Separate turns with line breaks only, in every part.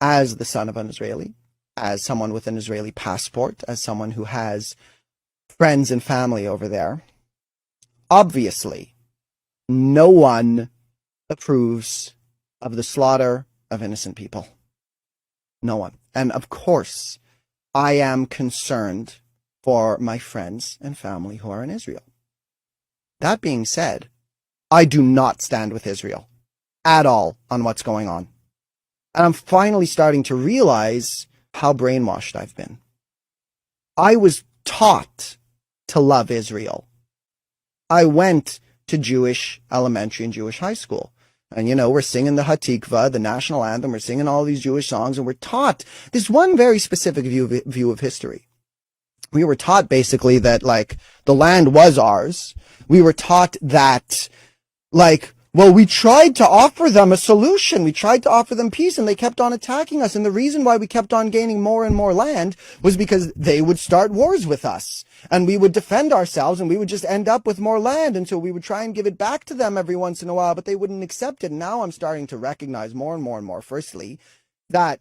as the son of an Israeli, as someone with an Israeli passport, as someone who has friends and family over there, obviously, no one approves of the slaughter of innocent people. No one. And of course, I am concerned for my friends and family who are in Israel. That being said, I do not stand with Israel at all on what's going on. And I'm finally starting to realize how brainwashed I've been. I was taught to love Israel. I went to Jewish elementary and Jewish high school. And, we're singing the Hatikva, the national anthem. We're singing all these Jewish songs. And we're taught this one very specific view of history. We were taught basically that, the land was ours. We were taught that, we tried to offer them a solution. We tried to offer them peace, and they kept on attacking us. And the reason why we kept on gaining more and more land was because they would start wars with us. And we would defend ourselves, and we would just end up with more land. And so we would try and give it back to them every once in a while, but they wouldn't accept it. And now I'm starting to recognize more and more and more, firstly, that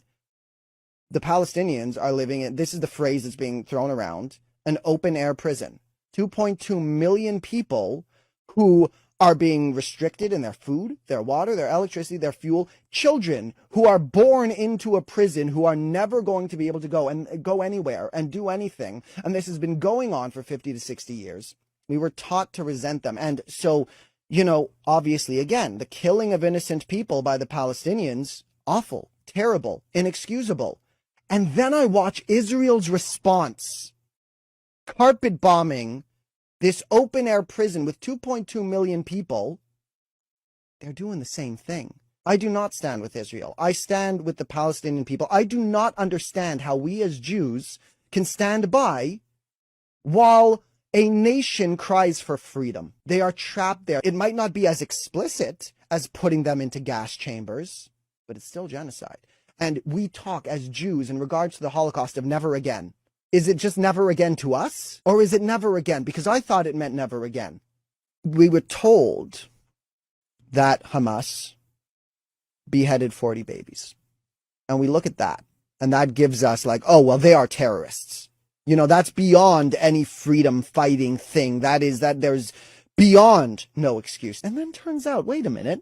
the Palestinians are living in, this is the phrase that's being thrown around, an open-air prison. 2.2 million people who are being restricted in their food, their water, their electricity, their fuel. Children who are born into a prison who are never going to be able to go anywhere and do anything. And this has been going on for 50 to 60 years. We were taught to resent them. And so, obviously, again, the killing of innocent people by the Palestinians, awful, terrible, inexcusable. And then I watch Israel's response, carpet bombing this open-air prison with 2.2 million people. They're doing the same thing. I do not stand with Israel. I stand with the Palestinian people. I do not understand how we as Jews can stand by while a nation cries for freedom. They are trapped there. It might not be as explicit as putting them into gas chambers, but it's still genocide. And we talk as Jews in regards to the Holocaust of never again. Is it just never again to us? Or is it never again? Because I thought it meant never again. We were told that Hamas beheaded 40 babies. And we look at that, and that gives us they are terrorists. That's beyond any freedom fighting thing. There's beyond no excuse. And then turns out, wait a minute,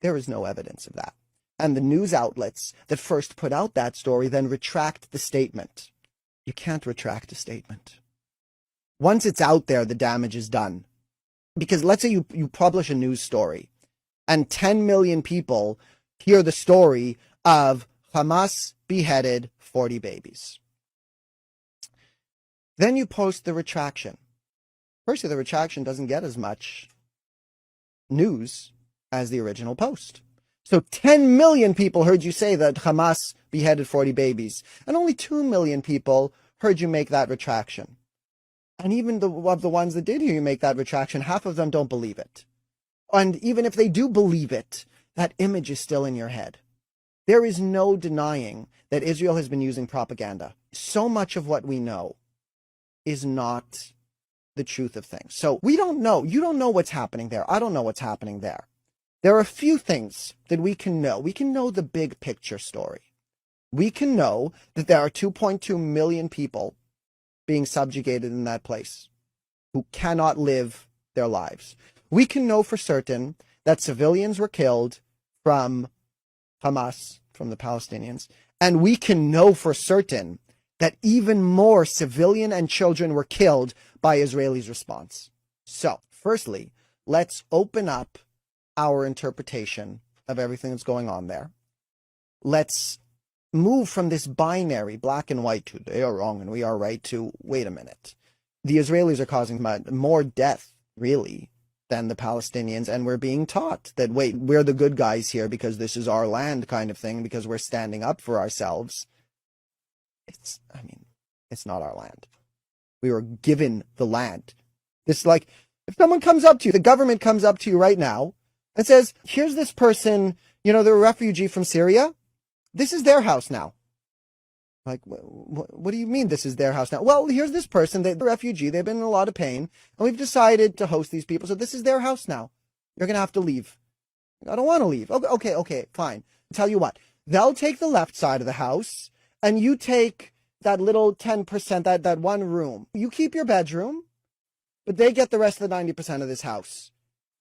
there is no evidence of that. And the news outlets that first put out that story then retract the statement. You can't retract a statement. Once it's out there, the damage is done. Because let's say you publish a news story and 10 million people hear the story of Hamas beheaded 40 babies. Then you post the retraction. Firstly, the retraction doesn't get as much news as the original post. So 10 million people heard you say that Hamas beheaded 40 babies, and only 2 million people heard you make that retraction. And even of the ones that did hear you make that retraction, half of them don't believe it. And even if they do believe it, that image is still in your head. There is no denying that Israel has been using propaganda. So much of what we know is not the truth of things. So we don't know. You don't know what's happening there. I don't know what's happening there. There are a few things that we can know. We can know the big picture story. We can know that there are 2.2 million people being subjugated in that place who cannot live their lives. We can know for certain that civilians were killed from Hamas, from the Palestinians, and we can know for certain that even more civilian and children were killed by Israelis' response. So, firstly, let's open up our interpretation of everything that's going on there. Let's move from this binary, black and white, to they are wrong and we are right, to wait a minute. The Israelis are causing more death, really, than the Palestinians, and we're being taught that, wait, we're the good guys here because this is our land kind of thing, because we're standing up for ourselves. It's not our land. We were given the land. It's like, if someone comes up to you, the government comes up to you right now and says, here's this person, they're a refugee from Syria. This is their house now. Like, what do you mean this is their house now? Well, here's this person, they're a refugee, they've been in a lot of pain, and we've decided to host these people, so this is their house now. You're going to have to leave. I don't want to leave. Okay, fine. I'll tell you what, They'll take the left side of the house, and you take that little 10%, that one room. You keep your bedroom, but they get the rest of the 90% of this house.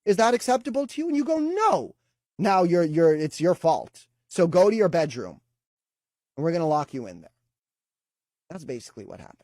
Is that acceptable to you? And you go, no. Now it's your fault. So go to your bedroom, and we're going to lock you in there. That's basically what happened.